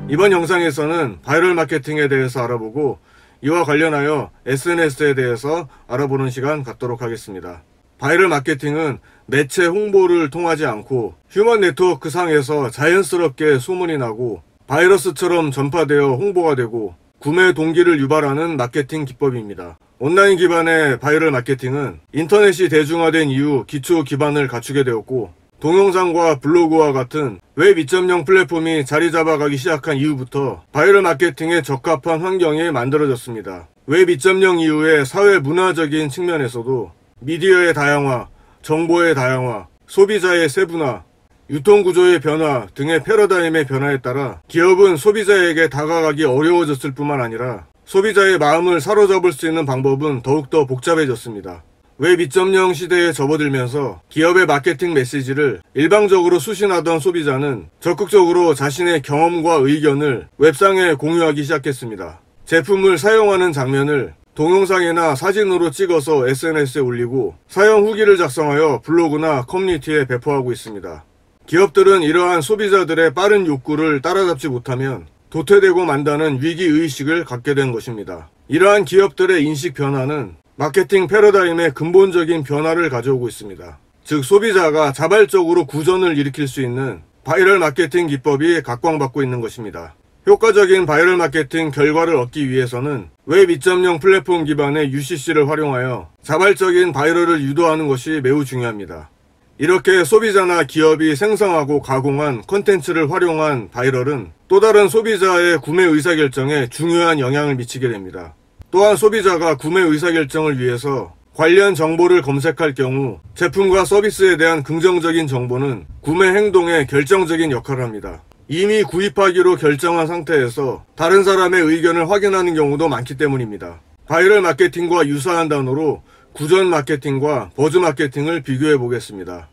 이번 영상에서는 바이럴 마케팅에 대해서 알아보고 이와 관련하여 SNS에 대해서 알아보는 시간 갖도록 하겠습니다. 바이럴 마케팅은 매체 홍보를 통하지 않고 휴먼 네트워크 상에서 자연스럽게 소문이 나고 바이러스처럼 전파되어 홍보가 되고 구매 동기를 유발하는 마케팅 기법입니다. 온라인 기반의 바이럴 마케팅은 인터넷이 대중화된 이후 기초 기반을 갖추게 되었고 동영상과 블로그와 같은 웹 2.0 플랫폼이 자리 잡아가기 시작한 이후부터 바이럴 마케팅에 적합한 환경이 만들어졌습니다. 웹 2.0 이후의 사회 문화적인 측면에서도 미디어의 다양화, 정보의 다양화, 소비자의 세분화, 유통구조의 변화 등의 패러다임의 변화에 따라 기업은 소비자에게 다가가기 어려워졌을 뿐만 아니라 소비자의 마음을 사로잡을 수 있는 방법은 더욱더 복잡해졌습니다. 웹 2.0 시대에 접어들면서 기업의 마케팅 메시지를 일방적으로 수신하던 소비자는 적극적으로 자신의 경험과 의견을 웹상에 공유하기 시작했습니다. 제품을 사용하는 장면을 동영상이나 사진으로 찍어서 SNS에 올리고 사용 후기를 작성하여 블로그나 커뮤니티에 배포하고 있습니다. 기업들은 이러한 소비자들의 빠른 욕구를 따라잡지 못하면 도태되고 만다는 위기의식을 갖게 된 것입니다. 이러한 기업들의 인식 변화는 마케팅 패러다임의 근본적인 변화를 가져오고 있습니다. 즉 소비자가 자발적으로 구전을 일으킬 수 있는 바이럴 마케팅 기법이 각광받고 있는 것입니다. 효과적인 바이럴 마케팅 결과를 얻기 위해서는 웹 2.0 플랫폼 기반의 UCC를 활용하여 자발적인 바이럴을 유도하는 것이 매우 중요합니다. 이렇게 소비자나 기업이 생성하고 가공한 콘텐츠를 활용한 바이럴은 또 다른 소비자의 구매 의사결정에 중요한 영향을 미치게 됩니다. 또한 소비자가 구매 의사결정을 위해서 관련 정보를 검색할 경우 제품과 서비스에 대한 긍정적인 정보는 구매 행동에 결정적인 역할을 합니다. 이미 구입하기로 결정한 상태에서 다른 사람의 의견을 확인하는 경우도 많기 때문입니다. 바이럴 마케팅과 유사한 단어로 구전 마케팅과 버즈 마케팅을 비교해 보겠습니다.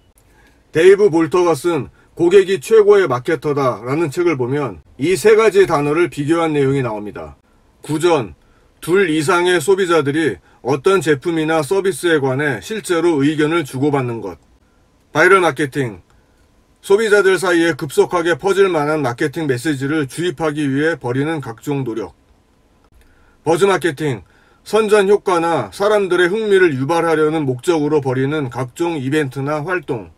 데이브 볼터가 쓴 고객이 최고의 마케터다 라는 책을 보면 이 세 가지 단어를 비교한 내용이 나옵니다. 구전, 둘 이상의 소비자들이 어떤 제품이나 서비스에 관해 실제로 의견을 주고받는 것. 바이럴 마케팅, 소비자들 사이에 급속하게 퍼질 만한 마케팅 메시지를 주입하기 위해 벌이는 각종 노력. 버즈 마케팅, 선전 효과나 사람들의 흥미를 유발하려는 목적으로 벌이는 각종 이벤트나 활동.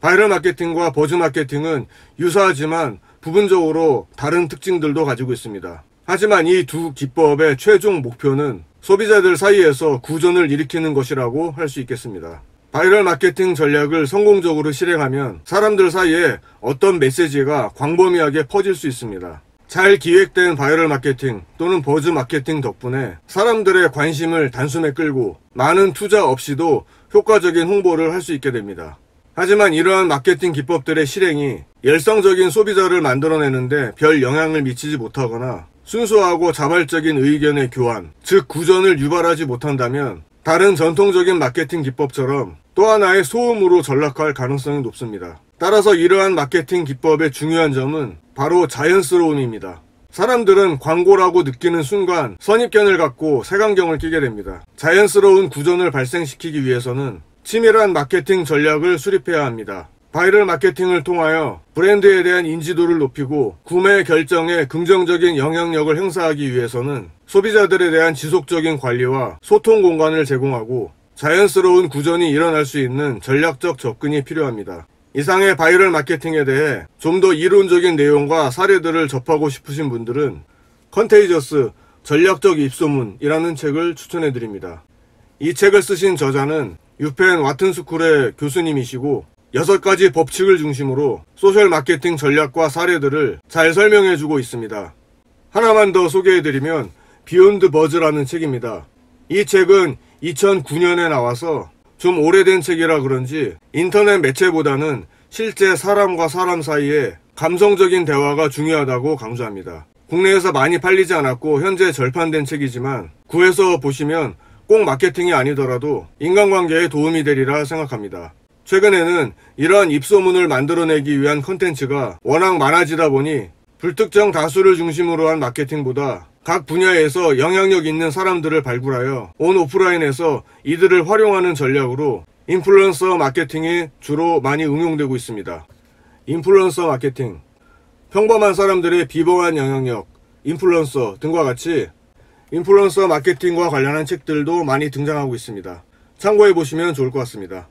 바이럴 마케팅과 버즈 마케팅은 유사하지만 부분적으로 다른 특징들도 가지고 있습니다. 하지만 이 두 기법의 최종 목표는 소비자들 사이에서 구전을 일으키는 것이라고 할 수 있겠습니다. 바이럴 마케팅 전략을 성공적으로 실행하면 사람들 사이에 어떤 메시지가 광범위하게 퍼질 수 있습니다. 잘 기획된 바이럴 마케팅 또는 버즈 마케팅 덕분에 사람들의 관심을 단숨에 끌고 많은 투자 없이도 효과적인 홍보를 할 수 있게 됩니다. 하지만 이러한 마케팅 기법들의 실행이 열성적인 소비자를 만들어내는데 별 영향을 미치지 못하거나 순수하고 자발적인 의견의 교환, 즉 구전을 유발하지 못한다면 다른 전통적인 마케팅 기법처럼 또 하나의 소음으로 전락할 가능성이 높습니다. 따라서 이러한 마케팅 기법의 중요한 점은 바로 자연스러움입니다. 사람들은 광고라고 느끼는 순간 선입견을 갖고 색안경을 끼게 됩니다. 자연스러운 구전을 발생시키기 위해서는 치밀한 마케팅 전략을 수립해야 합니다. 바이럴 마케팅을 통하여 브랜드에 대한 인지도를 높이고 구매 결정에 긍정적인 영향력을 행사하기 위해서는 소비자들에 대한 지속적인 관리와 소통 공간을 제공하고 자연스러운 구전이 일어날 수 있는 전략적 접근이 필요합니다. 이상의 바이럴 마케팅에 대해 좀 더 이론적인 내용과 사례들을 접하고 싶으신 분들은 컨테이저스 전략적 입소문이라는 책을 추천해드립니다. 이 책을 쓰신 저자는 유펜 와튼스쿨의 교수님이시고 6가지 법칙을 중심으로 소셜 마케팅 전략과 사례들을 잘 설명해주고 있습니다. 하나만 더 소개해드리면 비욘드 버즈라는 책입니다. 이 책은 2009년에 나와서 좀 오래된 책이라 그런지 인터넷 매체보다는 실제 사람과 사람 사이에 감성적인 대화가 중요하다고 강조합니다. 국내에서 많이 팔리지 않았고 현재 절판된 책이지만 구해서 보시면 꼭 마케팅이 아니더라도 인간관계에 도움이 되리라 생각합니다. 최근에는 이러한 입소문을 만들어내기 위한 컨텐츠가 워낙 많아지다 보니 불특정 다수를 중심으로 한 마케팅보다 각 분야에서 영향력 있는 사람들을 발굴하여 온 오프라인에서 이들을 활용하는 전략으로 인플루언서 마케팅이 주로 많이 응용되고 있습니다. 인플루언서 마케팅, 평범한 사람들의 비범한 영향력, 인플루언서 등과 같이 인플루언서 마케팅과 관련한 책들도 많이 등장하고 있습니다. 참고해보시면 좋을 것 같습니다.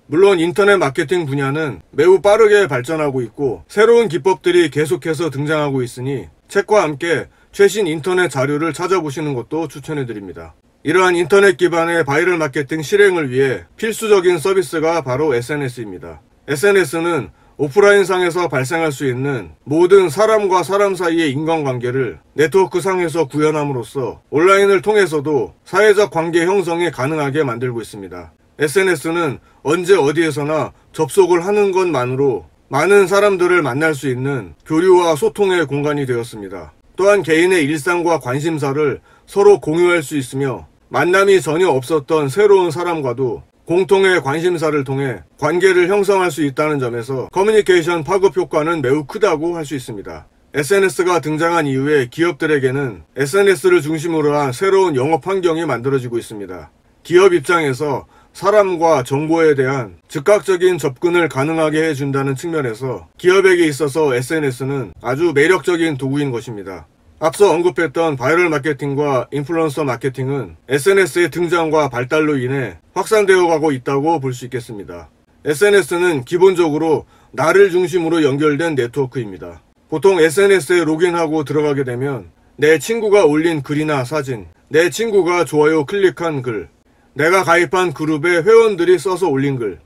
물론 인터넷 마케팅 분야는 매우 빠르게 발전하고 있고 새로운 기법들이 계속해서 등장하고 있으니 책과 함께 최신 인터넷 자료를 찾아보시는 것도 추천해드립니다. 이러한 인터넷 기반의 바이럴 마케팅 실행을 위해 필수적인 서비스가 바로 SNS입니다. SNS는 오프라인 상에서 발생할 수 있는 모든 사람과 사람 사이의 인간관계를 네트워크 상에서 구현함으로써 온라인을 통해서도 사회적 관계 형성이 가능하게 만들고 있습니다. SNS는 언제 어디에서나 접속을 하는 것만으로 많은 사람들을 만날 수 있는 교류와 소통의 공간이 되었습니다. 또한 개인의 일상과 관심사를 서로 공유할 수 있으며 만남이 전혀 없었던 새로운 사람과도 공통의 관심사를 통해 관계를 형성할 수 있다는 점에서 커뮤니케이션 파급 효과는 매우 크다고 할 수 있습니다. SNS가 등장한 이후에 기업들에게는 SNS를 중심으로 한 새로운 영업 환경이 만들어지고 있습니다. 기업 입장에서 사람과 정보에 대한 즉각적인 접근을 가능하게 해준다는 측면에서 기업에게 있어서 SNS는 아주 매력적인 도구인 것입니다. 앞서 언급했던 바이럴 마케팅과 인플루언서 마케팅은 SNS의 등장과 발달로 인해 확산되어 가고 있다고 볼 수 있겠습니다. SNS는 기본적으로 나를 중심으로 연결된 네트워크입니다. 보통 SNS에 로그인하고 들어가게 되면 내 친구가 올린 글이나 사진, 내 친구가 좋아요 클릭한 글, 내가 가입한 그룹의 회원들이 써서 올린 글,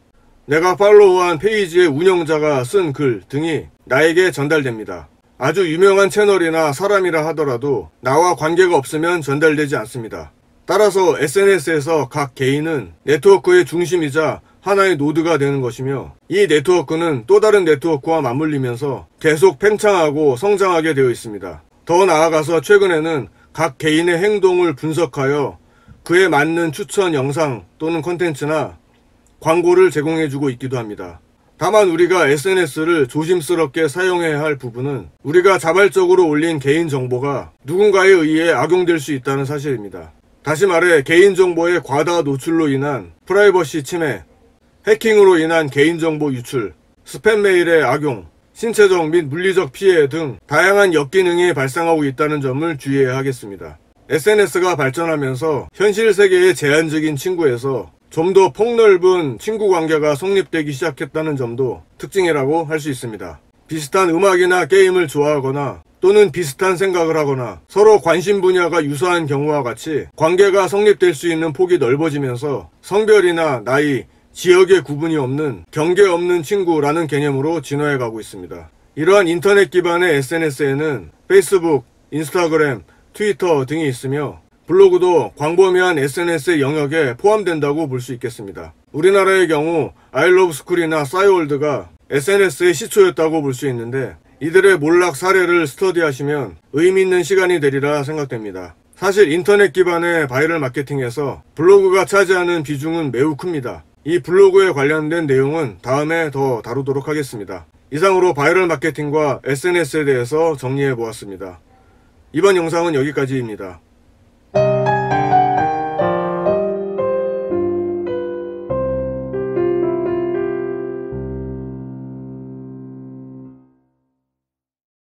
내가 팔로우한 페이지의 운영자가 쓴 글 등이 나에게 전달됩니다. 아주 유명한 채널이나 사람이라 하더라도 나와 관계가 없으면 전달되지 않습니다. 따라서 SNS에서 각 개인은 네트워크의 중심이자 하나의 노드가 되는 것이며 이 네트워크는 또 다른 네트워크와 맞물리면서 계속 팽창하고 성장하게 되어 있습니다. 더 나아가서 최근에는 각 개인의 행동을 분석하여 그에 맞는 추천 영상 또는 콘텐츠나 광고를 제공해주고 있기도 합니다. 다만 우리가 SNS를 조심스럽게 사용해야 할 부분은 우리가 자발적으로 올린 개인정보가 누군가에 의해 악용될 수 있다는 사실입니다. 다시 말해 개인정보의 과다 노출로 인한 프라이버시 침해, 해킹으로 인한 개인정보 유출, 스팸 메일의 악용, 신체적 및 물리적 피해 등 다양한 역기능이 발생하고 있다는 점을 주의해야 하겠습니다. SNS가 발전하면서 현실 세계의 제한적인 친구에서 좀 더 폭넓은 친구 관계가 성립되기 시작했다는 점도 특징이라고 할 수 있습니다. 비슷한 음악이나 게임을 좋아하거나 또는 비슷한 생각을 하거나 서로 관심 분야가 유사한 경우와 같이 관계가 성립될 수 있는 폭이 넓어지면서 성별이나 나이, 지역의 구분이 없는 경계 없는 친구라는 개념으로 진화해 가고 있습니다. 이러한 인터넷 기반의 SNS에는 페이스북, 인스타그램, 트위터 등이 있으며 블로그도 광범위한 SNS의 영역에 포함된다고 볼 수 있겠습니다. 우리나라의 경우 아이러브스쿨이나 싸이월드가 SNS의 시초였다고 볼 수 있는데 이들의 몰락 사례를 스터디하시면 의미있는 시간이 되리라 생각됩니다. 사실 인터넷 기반의 바이럴 마케팅에서 블로그가 차지하는 비중은 매우 큽니다. 이 블로그에 관련된 내용은 다음에 더 다루도록 하겠습니다. 이상으로 바이럴 마케팅과 SNS에 대해서 정리해 보았습니다. 이번 영상은 여기까지입니다.